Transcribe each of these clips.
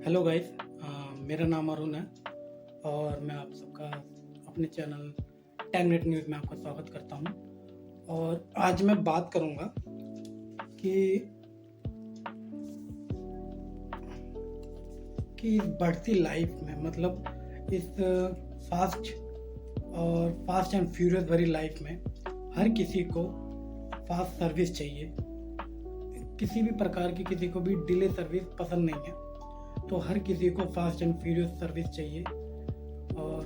Hello guys. मेरा नाम अरुण है और मैं आप सबका अपने चैनल 10 मिनट न्यूज़ में आपका स्वागत करता हूं। और आज मैं बात करूंगा कि इस बढ़ती लाइफ में मतलब इस फास्ट एंड फ्यूरियस भरी लाइफ में हर किसी को फास्ट सर्विस चाहिए। किसी भी प्रकार की किसी को भी डिले सर्विस पसंद नहीं है, तो हर किसी को फास्ट एंड फ्यूरियस सर्विस चाहिए। और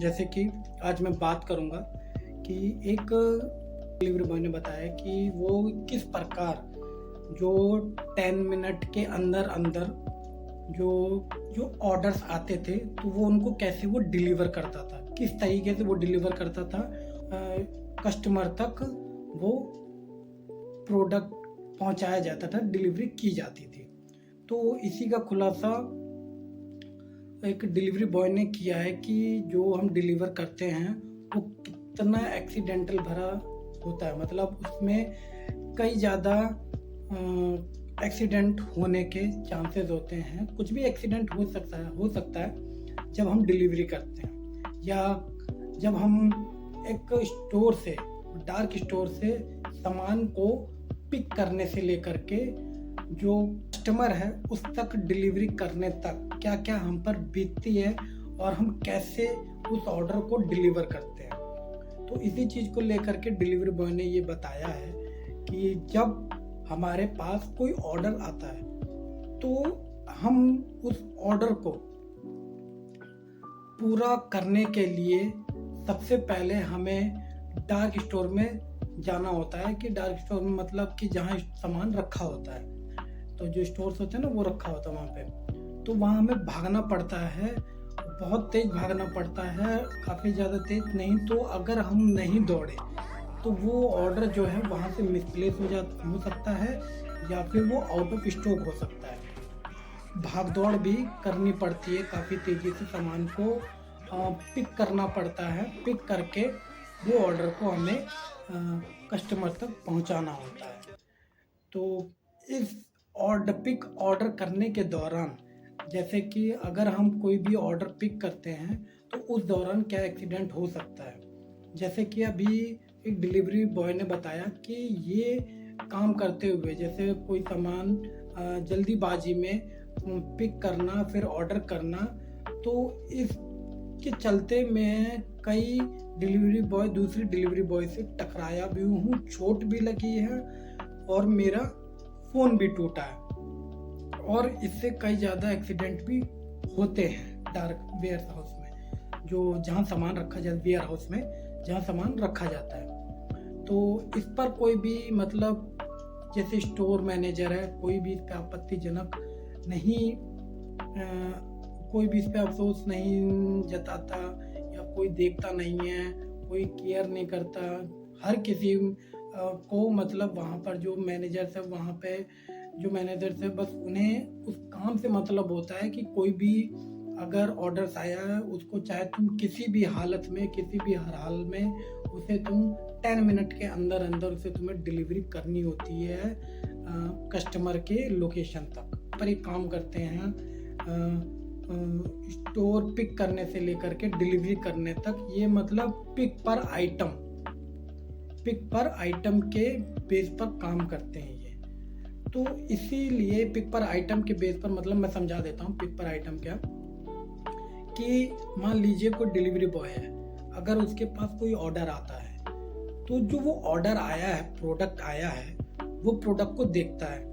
जैसे कि आज मैं बात करूंगा कि एक डिलीवरी बॉय ने बताया कि वो किस प्रकार जो 10 मिनट के अंदर अंदर जो ऑर्डर्स आते थे तो वो उनको कैसे वो डिलीवर करता था, किस तरीके से वो डिलीवर करता था कस्टमर तक वो प्रोडक्ट पहुंचाया जाता था, डिलीवरी की जाती थी। तो इसी का खुलासा एक डिलीवरी बॉय ने किया है कि जो हम डिलीवर करते हैं वो कितना एक्सीडेंटल भरा होता है। मतलब उसमें कई ज़्यादा एक्सीडेंट होने के चांसेस होते हैं। कुछ भी एक्सीडेंट हो सकता है जब हम डिलीवरी करते हैं या जब हम एक स्टोर से, डार्क स्टोर से सामान को पिक करने से लेकर के जो कस्टमर है उस तक डिलीवरी करने तक क्या क्या हम पर बीतती है और हम कैसे उस ऑर्डर को डिलीवर करते हैं। तो इसी चीज़ को लेकर के डिलीवरी बॉय ने ये बताया है कि जब हमारे पास कोई ऑर्डर आता है तो हम उस ऑर्डर को पूरा करने के लिए सबसे पहले हमें डार्क स्टोर में जाना होता है। कि डार्क स्टोर में मतलब कि जहाँ सामान रखा होता है, तो जो स्टोर्स होते हैं ना वो रखा होता है वहाँ पे, तो वहाँ हमें भागना पड़ता है, बहुत तेज भागना पड़ता है, काफ़ी ज़्यादा तेज नहीं। तो अगर हम नहीं दौड़े तो वो ऑर्डर जो है वहाँ से मिसप्लेस हो सकता है या फिर वो आउट ऑफ स्टॉक हो सकता है। भाग दौड़ भी करनी पड़ती है, काफ़ी तेज़ी से सामान को पिक करना पड़ता है। पिक करके वो ऑर्डर को हमें कस्टमर तक पहुंचाना होता है। तो इस पिक ऑर्डर करने के दौरान, जैसे कि अगर हम कोई भी ऑर्डर पिक करते हैं तो उस दौरान क्या एक्सीडेंट हो सकता है। जैसे कि अभी एक डिलीवरी बॉय ने बताया कि ये काम करते हुए जैसे कोई सामान जल्दीबाजी में पिक करना फिर ऑर्डर करना, तो इसके चलते मैं कई दूसरी डिलीवरी बॉय से टकराया भी हूँ, चोट भी लगी है और मेरा फ़ोन भी टूटा है। और इससे कई ज़्यादा एक्सीडेंट भी होते हैं डार्क वेयर हाउस में, जो जहाँ सामान रखा जाता, वेयर हाउस में जहाँ सामान रखा जाता है। तो इस पर कोई भी मतलब जैसे स्टोर मैनेजर है, कोई भी इस पर आपत्तिजनक नहीं, कोई भी इस पर अफसोस नहीं जताता या कोई देखता नहीं है, कोई केयर नहीं करता। हर किसी को मतलब वहाँ पर जो मैनेजर है, वहाँ पे जो मैनेजर है, बस उन्हें उस काम से मतलब होता है कि कोई भी अगर ऑर्डर्स आया है उसको चाहे तुम किसी भी हालत में, किसी भी हर हाल में उसे तुम 10 मिनट के अंदर अंदर उसे तुम्हें डिलीवरी करनी होती है कस्टमर के लोकेशन तक। पर ये काम करते हैं स्टोर पिक करने से लेकर के डिलीवरी करने तक। ये मतलब पिक पर आइटम के बेस पर काम करते हैं ये। तो इसीलिए पिक पर आइटम के बेस पर, मतलब मैं समझा देता हूँ पिक पर आइटम क्या, कि मान लीजिए कोई डिलीवरी बॉय है, अगर उसके पास कोई ऑर्डर आता है तो जो वो ऑर्डर आया है, प्रोडक्ट आया है, वो प्रोडक्ट को देखता है।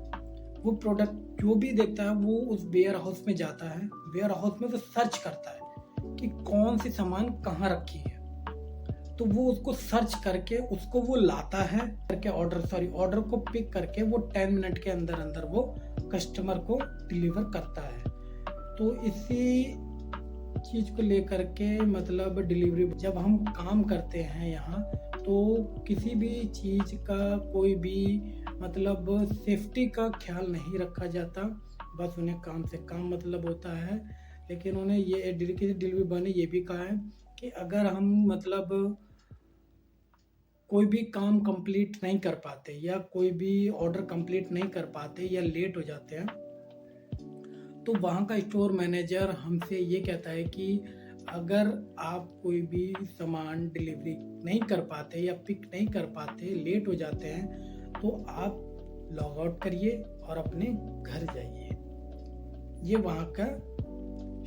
वो प्रोडक्ट जो भी देखता है वो उस वेयर हाउस में जाता है, वेयर हाउस में वो सर्च करता है कि कौन सी सामान कहाँ रखी है। तो वो उसको सर्च करके उसको वो लाता है करके ऑर्डर को पिक करके वो 10 मिनट के अंदर अंदर वो कस्टमर को डिलीवर करता है। तो इसी चीज़ को लेकर के मतलब डिलीवरी जब हम काम करते हैं यहाँ, तो किसी भी चीज़ का कोई भी मतलब सेफ्टी का ख्याल नहीं रखा जाता, बस उन्हें काम से काम मतलब होता है। लेकिन उन्हें ये डिलीवरी बॉय ने ये भी कहा है कि अगर हम मतलब कोई भी काम कंप्लीट नहीं कर पाते या कोई भी ऑर्डर कंप्लीट नहीं कर पाते या लेट हो जाते हैं तो वहाँ का स्टोर मैनेजर हमसे ये कहता है कि अगर आप कोई भी सामान डिलीवरी नहीं कर पाते या पिक नहीं कर पाते, लेट हो जाते हैं, तो आप लॉग आउट करिए और अपने घर जाइए। ये वहाँ का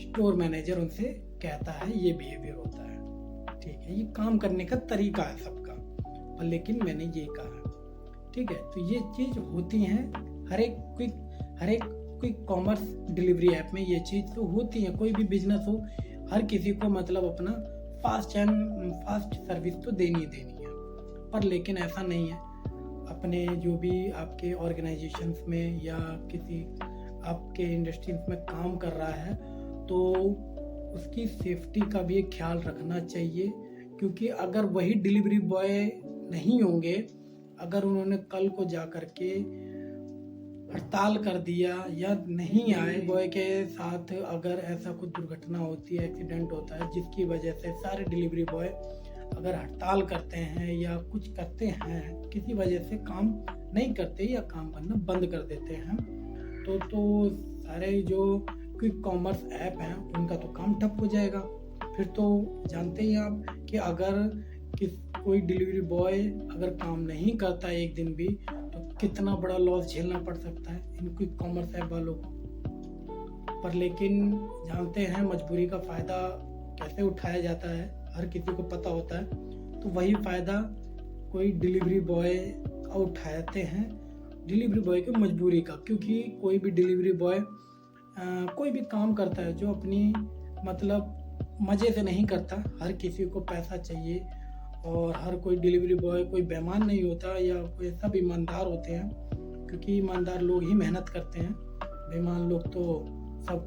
स्टोर मैनेजर उनसे कहता है, ये बिहेवियर होता है। ठीक है, ये काम करने का तरीका है सबका, पर लेकिन मैंने ये कहा। ठीक है, तो ये चीज़ होती हैं हर एक क्विक कॉमर्स डिलीवरी ऐप में। ये चीज़ तो होती है, कोई भी बिजनेस हो, हर किसी को मतलब अपना फास्ट सर्विस तो देनी ही देनी है। पर लेकिन ऐसा नहीं है, अपने जो भी आपके ऑर्गेनाइजेशंस में या किसी आपके इंडस्ट्रीज में काम कर रहा है, तो उसकी सेफ्टी का भी एक ख्याल रखना चाहिए। क्योंकि अगर वही डिलीवरी बॉय नहीं होंगे, अगर उन्होंने कल को जा कर के हड़ताल कर दिया या नहीं आए, बॉय के साथ अगर ऐसा कुछ दुर्घटना होती है, एक्सीडेंट होता है, जिसकी वजह से सारे डिलीवरी बॉय अगर हड़ताल करते हैं या कुछ करते हैं, किसी वजह से काम नहीं करते या काम करना बंद कर देते हैं, तो सारे जो क्विक कॉमर्स ऐप हैं उनका तो काम ठप हो जाएगा। फिर तो जानते ही आप कि अगर कोई डिलीवरी बॉय अगर काम नहीं करता एक दिन भी, तो कितना बड़ा लॉस झेलना पड़ सकता है इन क्विक कॉमर्स ऐप वालों को। पर लेकिन जानते हैं मजबूरी का फ़ायदा कैसे उठाया जाता है, हर किसी को पता होता है। तो वही फ़ायदा कोई डिलीवरी बॉय का उठाते हैं, डिलीवरी बॉय की मजबूरी का। क्योंकि कोई भी डिलीवरी बॉय कोई भी काम करता है जो अपनी मतलब मज़े से नहीं करता, हर किसी को पैसा चाहिए। और हर कोई डिलीवरी बॉय कोई बेईमान नहीं होता, या कोई सब ईमानदार होते हैं, क्योंकि ईमानदार लोग ही मेहनत करते हैं। बेईमान लोग तो सब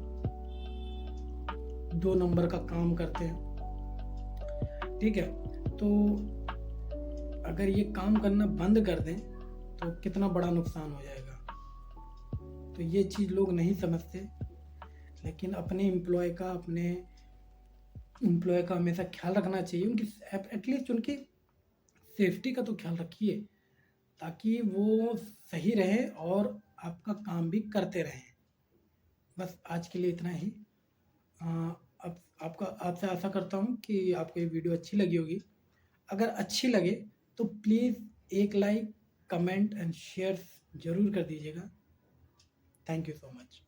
2 नंबर का काम करते हैं। ठीक है, तो अगर ये काम करना बंद कर दें तो कितना बड़ा नुकसान हो जाएगा। तो ये चीज़ लोग नहीं समझते, लेकिन अपने एम्प्लॉय का हमेशा ख्याल रखना चाहिए। उनकी एटलीस्ट उनकी सेफ्टी का तो ख्याल रखिए, ताकि वो सही रहे और आपका काम भी करते रहें। बस आज के लिए इतना ही। अब आपसे आशा करता हूँ कि आपको ये वीडियो अच्छी लगी होगी। अगर अच्छी लगे तो प्लीज़ एक लाइक, कमेंट एंड शेयर ज़रूर कर दीजिएगा। Thank you so much.